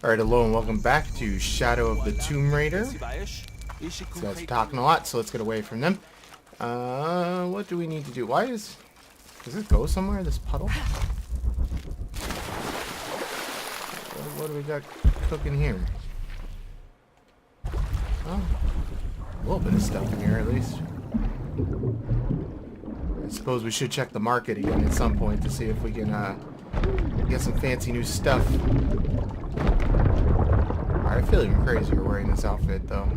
Alright, hello and welcome back to Shadow of the Tomb Raider. These guys are talking a lot, so let's get away from them. What do we need to do? Does this go somewhere, this puddle? What do we got cooking here? Oh, a little bit of stuff in here at least. I suppose we should check the market again at some point to see if we can get some fancy new stuff. I feel even crazier wearing this outfit, though.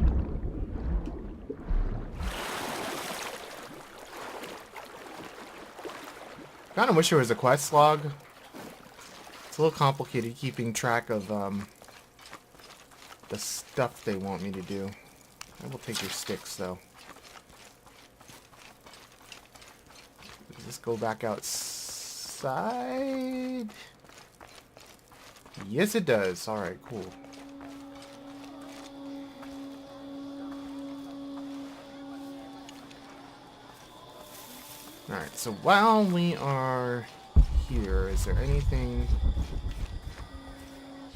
Kind of wish there was a quest log. It's a little complicated keeping track of the stuff they want me to do. I will take your sticks, though. Does this go back outside? Yes, it does. Alright, cool. Alright, so while we are here, is there anything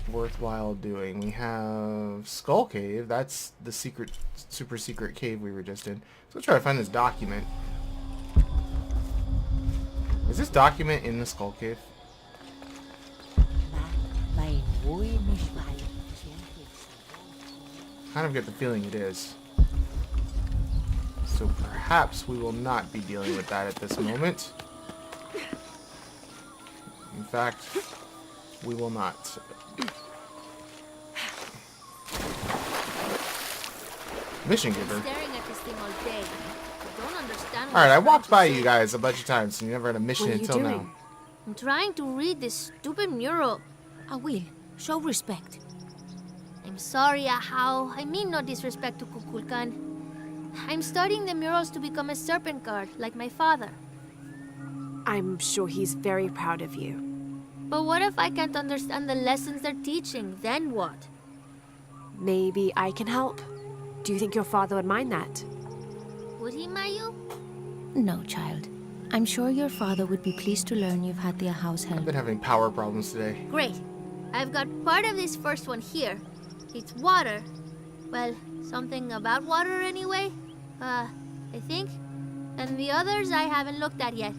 worthwhile doing? We have Skull Cave. That's the secret, super secret cave we were just in. So let's try to find this document. Is this document in the Skull Cave? Kind of get the feeling it is. So perhaps we will not be dealing with that at this moment. In fact, we will not. Mission giver. Alright, I walked by you guys a bunch of times and you never had a mission until now. I'm trying to read this stupid mural. I will. Show respect. I'm sorry, Ahau. I mean no disrespect to Kukulkan. I'm studying the murals to become a Serpent Guard, like my father. I'm sure he's very proud of you. But what if I can't understand the lessons they're teaching? Then what? Maybe I can help. Do you think your father would mind that? Would he, Mayu? No, child. I'm sure your father would be pleased to learn you've had the house help. I've been having power problems today. Great. I've got part of this first one here. It's water. Well, something about water anyway. I think. And the others I haven't looked at yet.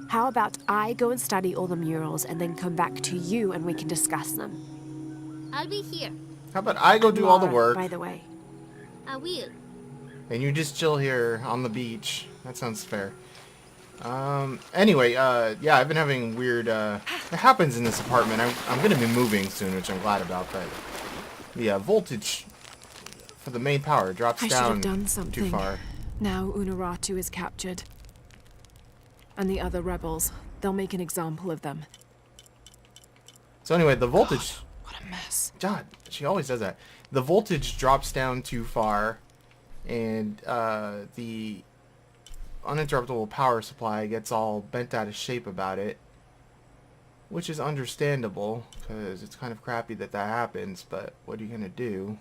How about I go and study all the murals and then come back to you and we can discuss them? I'll be here. How about I go do all the work? By the way. I will. And you just chill here on the beach. That sounds fair. Anyway, yeah, I've been having weird, it happens in this apartment. I'm gonna be moving soon, which I'm glad about, but the voltage for the main power drops down too far. Now Unuratu is captured. And the other rebels, they'll make an example of them. So anyway, the voltage... God, what a mess. God, she always does that. The voltage drops down too far, and the uninterruptible power supply gets all bent out of shape about it, which is understandable, because it's kind of crappy that that happens, but what are you going to do?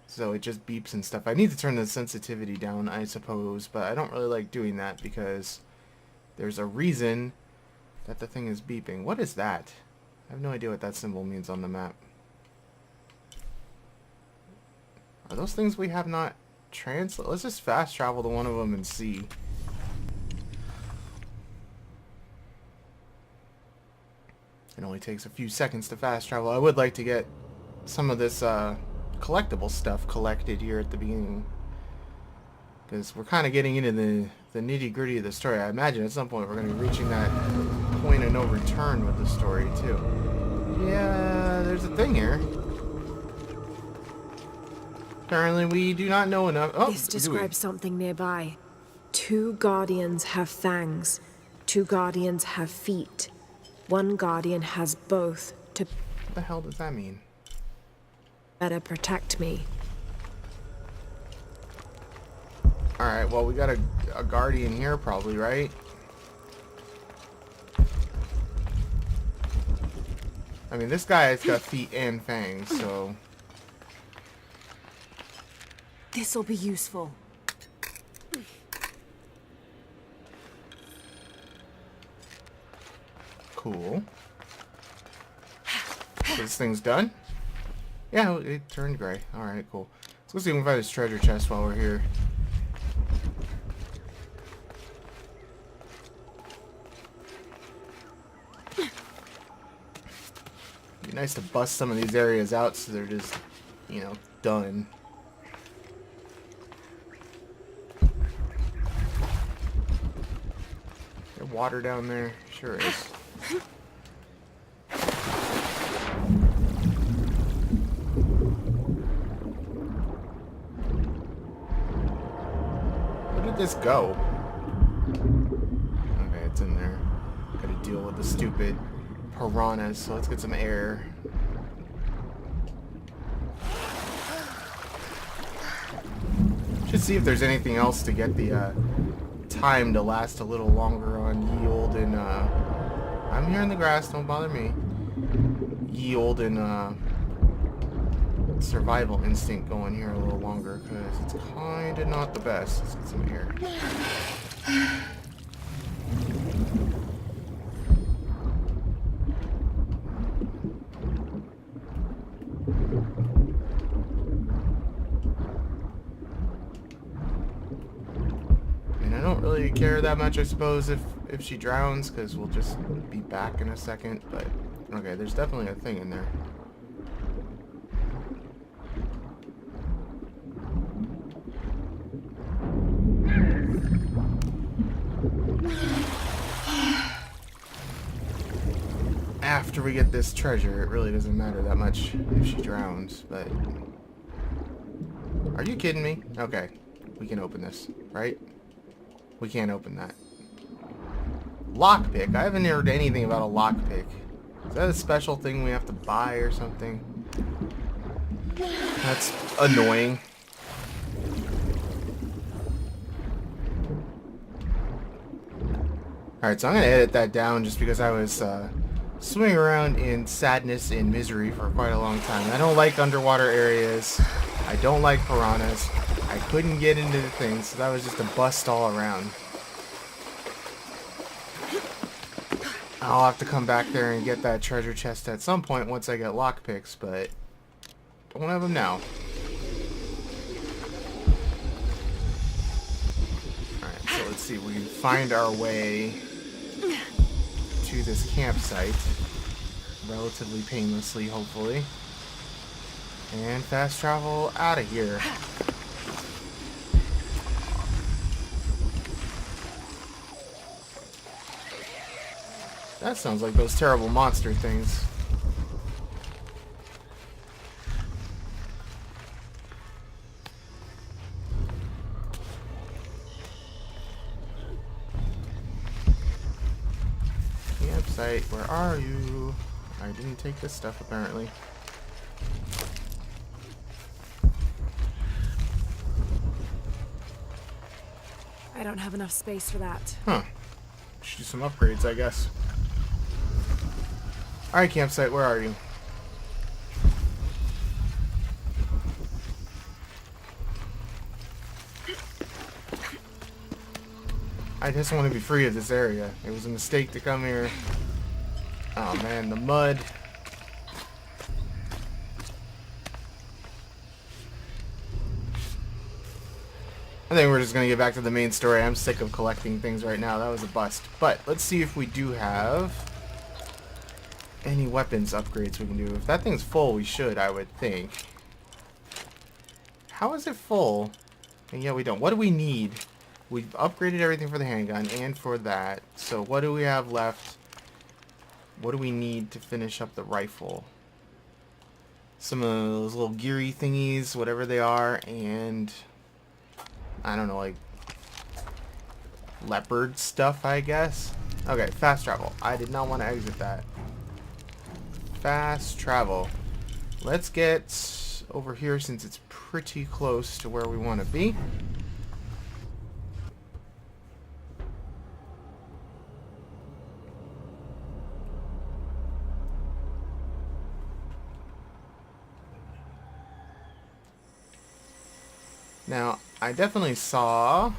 So it just beeps and stuff. I need to turn the sensitivity down, I suppose, but I don't really like doing that because there's a reason that the thing is beeping. What is that? I have no idea what that symbol means on the map. Are those things we have not translated? Let's just fast travel to one of them and see. It only takes a few seconds to fast travel. I would like to get some of this collectible stuff collected here at the beginning, because we're kind of getting into the nitty-gritty of the story. I imagine at some point we're going to be reaching that point of no return with the story too. Yeah, there's a thing here. Apparently we do not know enough. Oh, this describes something nearby. 2 guardians have fangs. 2 guardians have feet. 1 guardian has both to... What the hell does that mean? Better protect me. Alright, well we got a guardian here probably, right? I mean, this guy has got feet and fangs, so... This'll be useful. Cool. So this thing's done? Yeah, it turned gray. Alright, cool. Let's go see if we can find this treasure chest while we're here. Be nice to bust some of these areas out so they're just, you know, done. Is there water down there? Sure is. Where did this go? Okay, it's in there. Gotta deal with the stupid piranhas, so let's get some air. Should see if there's anything else to get the time to last a little longer on yield and I'm here in the grass, don't bother me. Yield and survival instinct going here a little longer because it's kinda not the best. Let's get some air. Really care that much, I suppose, if she drowns, because we'll just be back in a second. But okay, there's definitely a thing in there. After we get this treasure, it really doesn't matter that much if she drowns. But are you kidding me? Okay, we can open this, right? We can't open that. Lockpick? I haven't heard anything about a lockpick. Is that a special thing we have to buy or something? That's annoying. Alright, so I'm going to edit that down just because I was swimming around in sadness and misery for quite a long time. I don't like underwater areas. I don't like piranhas. I couldn't get into the thing, so that was just a bust all around. I'll have to come back there and get that treasure chest at some point once I get lockpicks, but don't have them now. Alright, so let's see if we can find our way to this campsite relatively painlessly, hopefully. And fast travel out of here. That sounds like those terrible monster things. Campsite, where are you? I didn't take this stuff apparently. I don't have enough space for that. Huh. Should do some upgrades, I guess. Alright, campsite, where are you? I just want to be free of this area. It was a mistake to come here. Oh man, the mud. I think we're just going to get back to the main story. I'm sick of collecting things right now. That was a bust. But let's see if we do have any weapons upgrades we can do. If that thing's full, we should, I would think. How is it full? And yeah, we don't. What do we need? We've upgraded everything for the handgun and for that. So what do we have left? What do we need to finish up the rifle? Some of those little geary thingies, whatever they are, and I don't know, like leopard stuff, I guess. Okay, fast travel. I did not want to exit that. Fast travel. Let's get over here since it's pretty close to where we want to be. Now, I definitely saw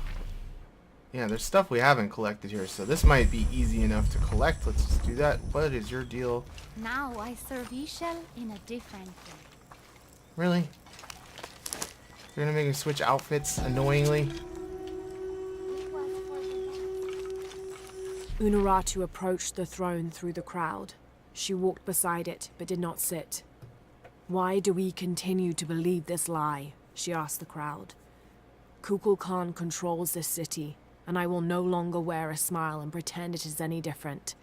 Yeah, there's stuff we haven't collected here, so this might be easy enough to collect. Let's just do that. What is your deal? Now I serve Ishel in a different way. Really? You're gonna make me switch outfits annoyingly? Unuratu approached the throne through the crowd. She walked beside it, but did not sit. Why do we continue to believe this lie? She asked the crowd. Kukul Khan controls this city, and I will no longer wear a smile and pretend it is any different.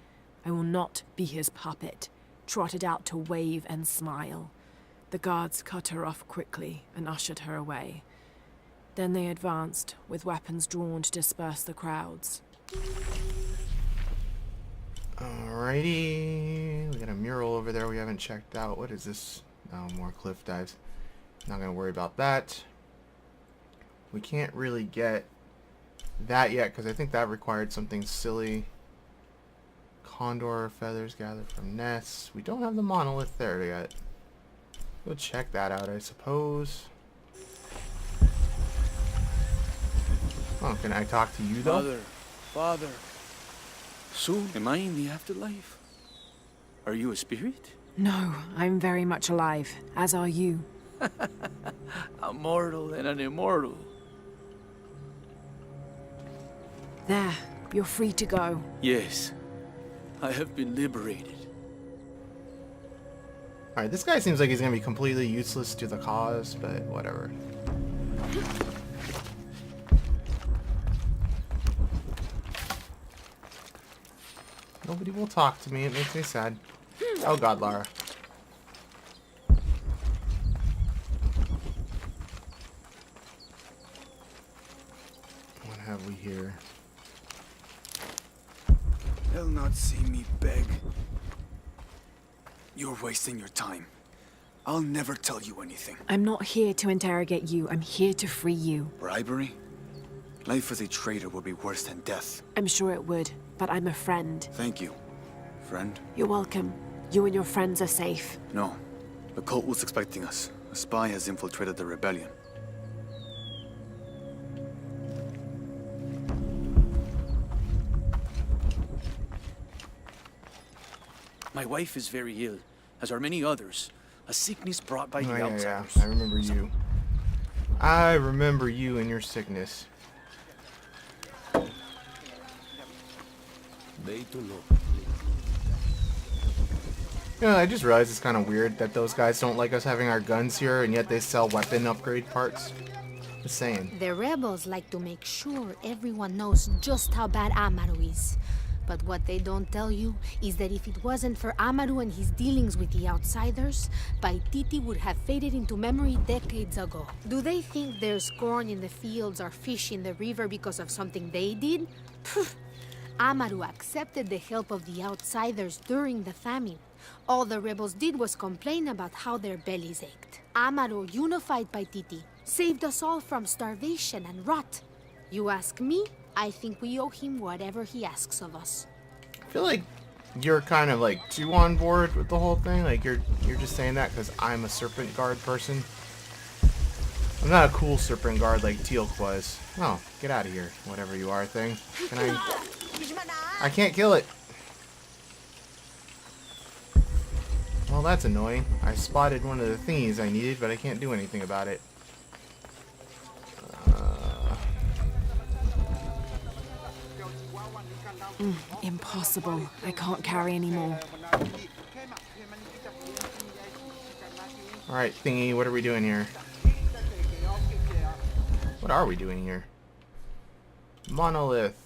I will not be his puppet, trotted out to wave and smile. The guards cut her off quickly and ushered her away. Then they advanced, with weapons drawn to disperse the crowds. Alrighty. We got a mural over there we haven't checked out. What is this? Oh, more cliff dives. Not gonna worry about that. We can't really get that yet because I think that required something silly. Condor feathers gathered from nests. We don't have the monolith there yet. Go check that out, I suppose. Oh, can I talk to you though? Mother, father, soon am I in the afterlife? Are you a spirit? No, I'm very much alive, as are you. A mortal and an immortal. There, you're free to go. Yes, I have been liberated. Alright, this guy seems like he's gonna be completely useless to the cause, but whatever. Nobody will talk to me, it makes me sad. Oh god, Lara. What have we here? They'll not see me beg. You're wasting your time. I'll never tell you anything. I'm not here to interrogate you, I'm here to free you. Bribery? Life as a traitor would be worse than death. I'm sure it would, but I'm a friend. Thank you, friend. You're welcome. You and your friends are safe. No. The cult was expecting us. A spy has infiltrated the rebellion. My wife is very ill, as are many others. A sickness brought by Oh, the yeah, outsiders. yeah. I remember you. I remember you and your sickness. You know, I just realized it's kind of weird that those guys don't like us having our guns here, and yet they sell weapon upgrade parts. Just saying. The rebels like to make sure everyone knows just how bad Amaru is. But what they don't tell you is that if it wasn't for Amaru and his dealings with the outsiders, Paititi would have faded into memory decades ago. Do they think there's corn in the fields or fish in the river because of something they did? Pfft. Amaru accepted the help of the outsiders during the famine. All the rebels did was complain about how their bellies ached. Amaru unified Paititi, saved us all from starvation and rot. You ask me, I think we owe him whatever he asks of us. I feel like you're kind of like too on board with the whole thing. Like you're just saying that because I'm a Serpent Guard person. I'm not a cool Serpent Guard like Teal'c was. Oh, get out of here, whatever you are thing. Can I can't kill it. Well, that's annoying. I spotted one of the thingies I needed, but I can't do anything about it. Impossible. I can't carry anymore. Alright, thingy, what are we doing here? What are we doing here? Monolith.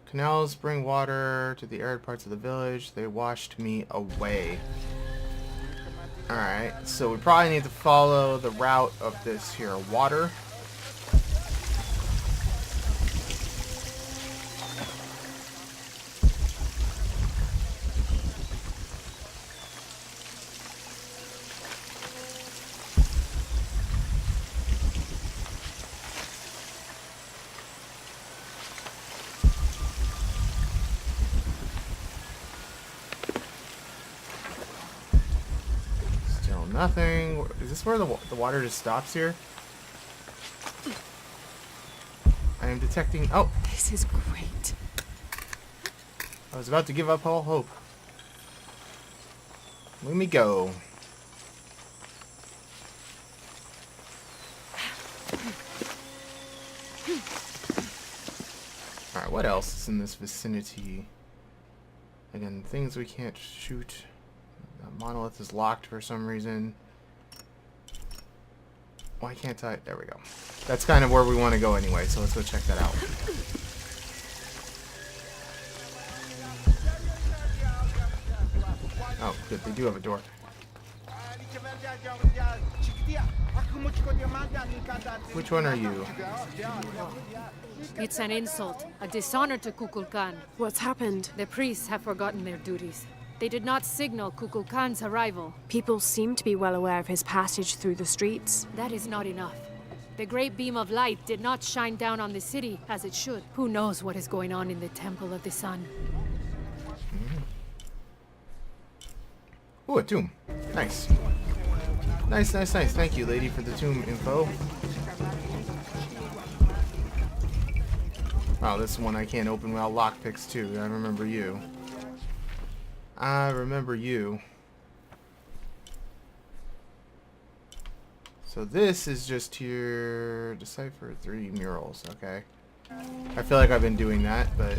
Canals bring water to the arid parts of the village. They washed me away. Alright, so we probably need to follow the route of this here water. Nothing. Is this where the water just stops here? I am detecting... Oh! This is great. I was about to give up all hope. Let me go. Alright, what else is in this vicinity? Again, things we can't shoot. The monolith is locked for some reason. Why can't I? There we go. That's kind of where we want to go anyway, so let's go check that out. Oh, good. They do have a door. Which one are you? It's an insult, a dishonor to Kukulkan. What's happened? The priests have forgotten their duties. They did not signal Kukulkan's arrival. People seem to be well aware of his passage through the streets. That is not enough. The great beam of light did not shine down on the city as it should. Who knows what is going on in the Temple of the Sun? Ooh, a tomb. Nice. Nice, nice, nice. Thank you, lady, for the tomb info. Wow, this one I can't open without lockpicks, too. I remember you. I remember you. So this is just your decipher 3 murals, okay. I feel like I've been doing that, but...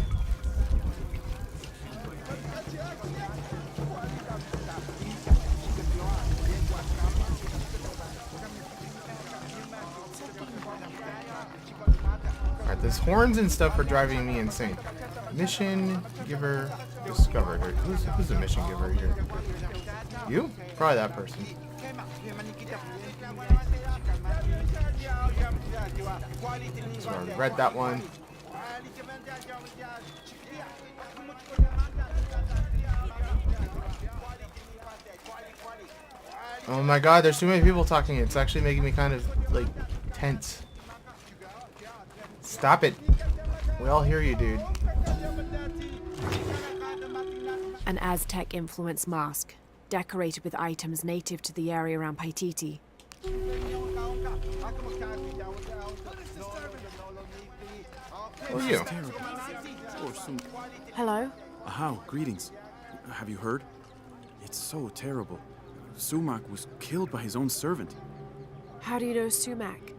Alright, these horns and stuff are driving me insane. Mission giver discovered. Who's the mission giver here? You? Probably that person. So I already read that one. Oh my god, there's too many people talking. It's actually making me kind of, like, tense. Stop it. We all hear you, dude. An Aztec-influenced mask, decorated with items native to the area around Paititi. Who are you? Hello? How? Greetings. Have you heard? It's so terrible. Sumac was killed by his own servant. How do you know Sumac?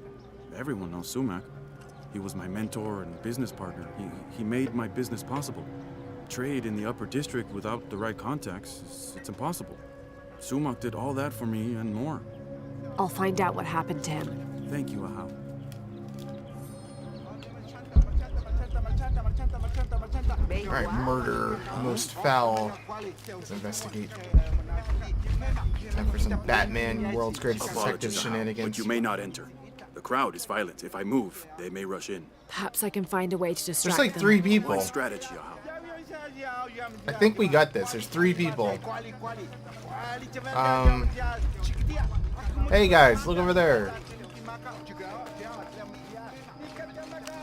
Everyone knows Sumac. He was my mentor and business partner. He made my business possible. Trade in the upper district without the right contacts, it's impossible. Sumac did all that for me and more. I'll find out what happened to him. Thank you, Ahau. Alright, murder. Most foul. Let's investigate. Time for some Batman, world's greatest detective Apologies, Ahau, shenanigans. but you may not enter. The crowd is violent. If I move, they may rush in. Perhaps I can find a way to distract There's like them. 3 people. Wise strategy, Ahau. I think we got this. There's 3 people. Hey guys, look over there.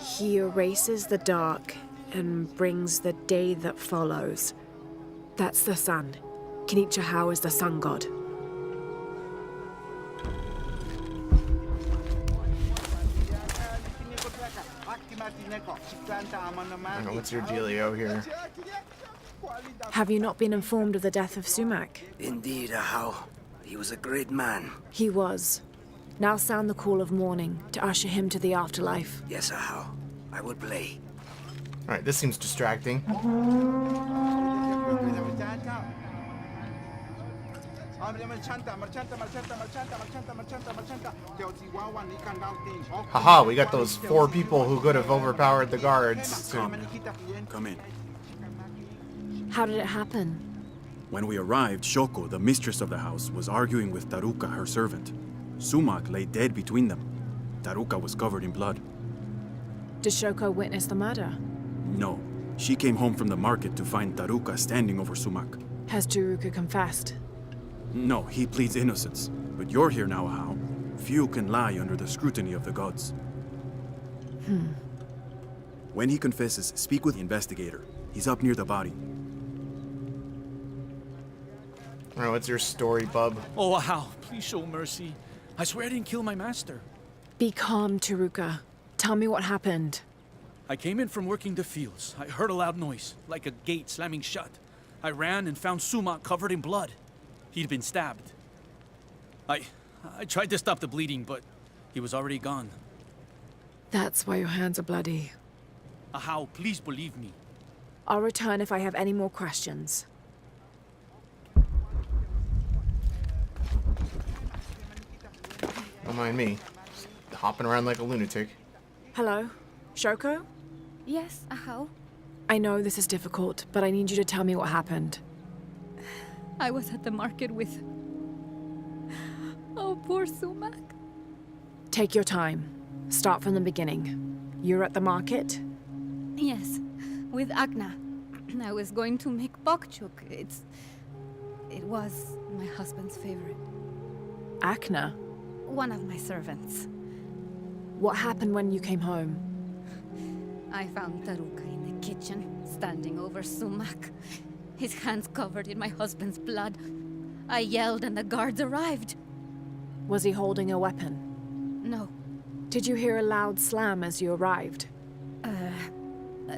He erases the dark and brings the day that follows. That's the sun. Kenichi Ahau is the sun god. I don't know, what's your dealio here? Have you not been informed of the death of Sumac? Indeed, Ahau. He was a great man. He was. Now sound the call of mourning to usher him to the afterlife. Yes, Ahau. I will play. Alright, this seems distracting. Haha, we got those 4 people who could have overpowered the guards. Come in. How did it happen? When we arrived, Shoko, the mistress of the house, was arguing with Taruka, her servant. Sumac lay dead between them. Taruka was covered in blood. Did Shoko witness the murder? No. She came home from the market to find Taruka standing over Sumac. Has Taruka confessed? No, he pleads innocence. But you're here now, Ahau. Few can lie under the scrutiny of the gods. When he confesses, speak with the investigator. He's up near the body. Alright, what's your story, bub? Oh, Ahau, please show mercy. I swear I didn't kill my master. Be calm, Taruka. Tell me what happened. I came in from working the fields. I heard a loud noise, like a gate slamming shut. I ran and found Sumac covered in blood. He'd been stabbed. I tried to stop the bleeding, but he was already gone. That's why your hands are bloody. Ahau, please believe me. I'll return if I have any more questions. Don't mind me. Just hopping around like a lunatic. Hello? Shoko? Yes, how? I know this is difficult, but I need you to tell me what happened. I was at the market with... Oh, poor Sumac. Take your time. Start from the beginning. You're at the market? Yes, with Agna. I was going to make bokchuk. It was my husband's favorite. Agna? One of my servants. What happened when you came home? I found Taruka in the kitchen, standing over Sumac. His hands covered in my husband's blood. I yelled and the guards arrived. Was he holding a weapon? No. Did you hear a loud slam as you arrived?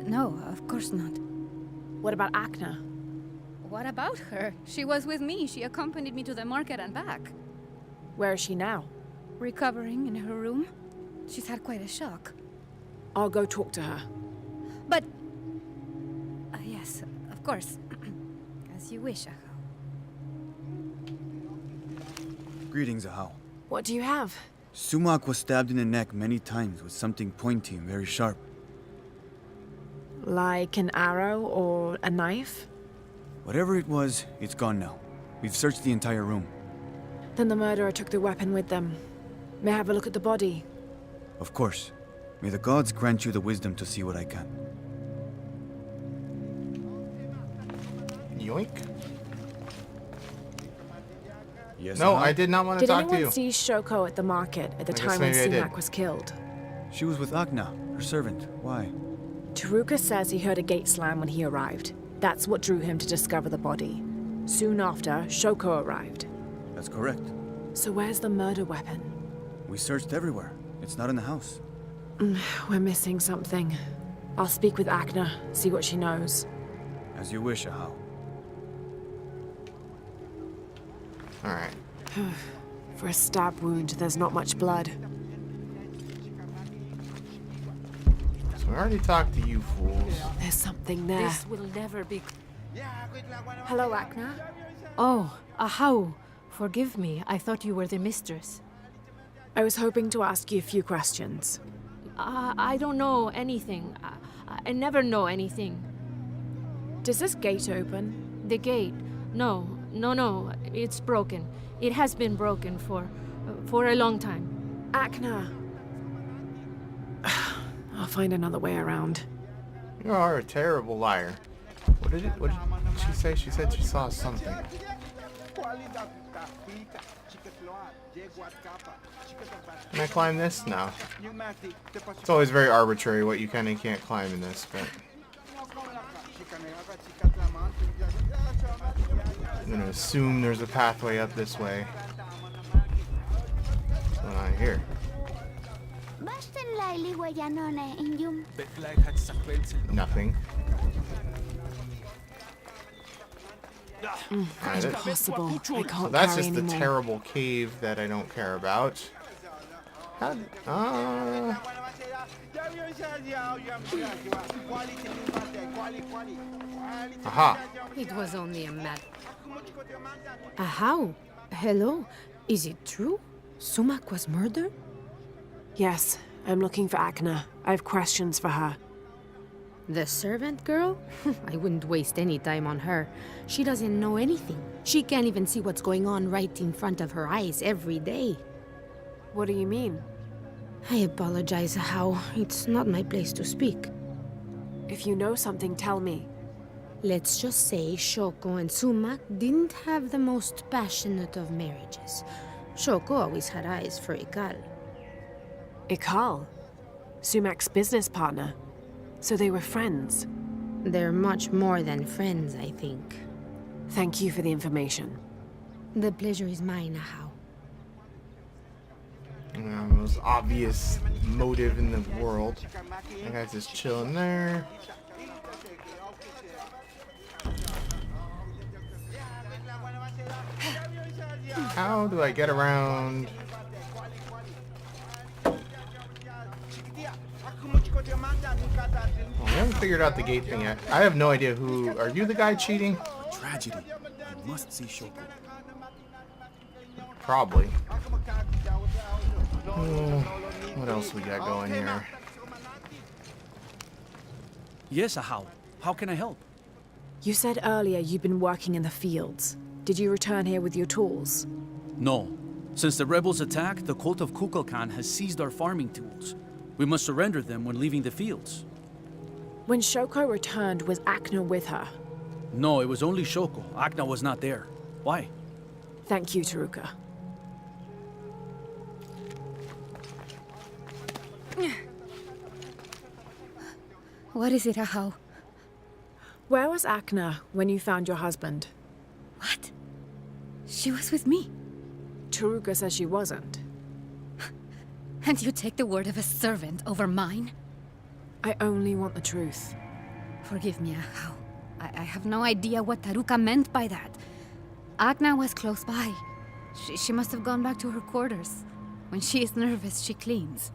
No, of course not. What about Agna? What about her? She was with me. She accompanied me to the market and back. Where is she now? Recovering in her room. She's had quite a shock. I'll go talk to her. But... yes, of course. As you wish, Ahau. Greetings, Ahau. What do you have? Sumac was stabbed in the neck many times with something pointy and very sharp. Like an arrow or a knife? Whatever it was, it's gone now. We've searched the entire room. Then the murderer took the weapon with them. May I have a look at the body? Of course. May the gods grant you the wisdom to see what I can. Yoink. Yes, No, Ahau? I did not want to Did talk to anyone you. see Shoko at the market at the I guess time when maybe I did. Sumac was killed? She was with Agna, her servant. Why? Taruka says he heard a gate slam when he arrived. That's what drew him to discover the body. Soon after, Shoko arrived. That's correct. So where's the murder weapon? We searched everywhere. It's not in the house. We're missing something. I'll speak with Agna, see what she knows. As you wish, Ahau. Alright. For a stab wound, there's not much blood. So we already talked to you fools. There's something there. This will never be... Hello, Agna. Oh, Ahau. Forgive me. I thought you were the mistress. I was hoping to ask you a few questions. I don't know anything. I never know anything. Does this gate open? The gate? No. It's broken. It has been broken for a long time. Agna. I'll find another way around. You are a terrible liar. What did she say? She said she saw something. Can I climb this? No. It's always very arbitrary what you can and can't climb in this, but... I'm gonna assume there's a pathway up this way. What's going on here? Nothing. Alright, Impossible. I so can't that's carry just the anymore. terrible cave that I don't care about. Aha! It was only a matter. Ahau? Hello? Is it true? Sumac was murdered? Yes, I'm looking for Agna. I have questions for her. The servant girl? I wouldn't waste any time on her. She doesn't know anything. She can't even see what's going on right in front of her eyes every day. What do you mean? I apologize, Ahau. It's not my place to speak. If you know something, tell me. Let's just say Shoko and Sumac didn't have the most passionate of marriages. Shoko always had eyes for Ikal. Ikal? Sumac's business partner. So they were friends. They're much more than friends, I think. Thank you for the information. The pleasure is mine, Ahau. Most obvious motive in the world. That guy's just chilling there. How do I get around? Oh, we haven't figured out the gate thing yet. I have no idea who. Are you the guy cheating? Tragedy. I must see Shoko. Probably. What else we got going here? Yes, Ahau. How can I help? You said earlier you'd been working in the fields. Did you return here with your tools? No. Since the rebels attacked, the cult of Kukulkan has seized our farming tools. We must surrender them when leaving the fields. When Shoko returned, was Akna with her? No, it was only Shoko. Akna was not there. Why? Thank you, Taruka. What is it, Ahau? Where was Akna when you found your husband? What? She was with me. Taruka says she wasn't. And you take the word of a servant over mine? I only want the truth. Forgive me, Ahau. I have no idea what Taruka meant by that. Akna was close by. She must have gone back to her quarters. When she is nervous, she cleans.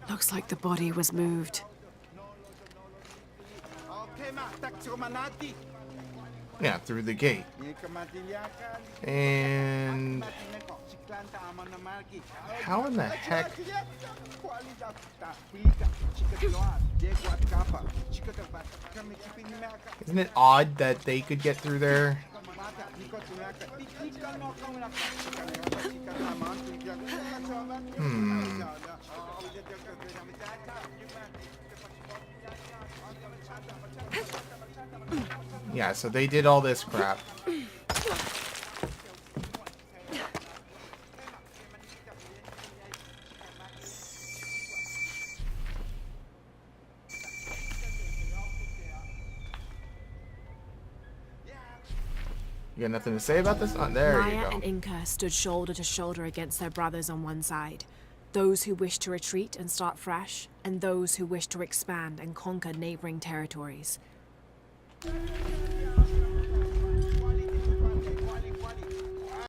Looks like the body was moved. Yeah, through the gate. And how in the heck? Isn't it odd that they could get through there? Yeah, so they did all this crap. You got nothing to say about this? Oh, there you Maya go. and Inca stood shoulder to shoulder against their brothers on one side. Those who wished to retreat and start fresh, and those who wished to expand and conquer neighboring territories.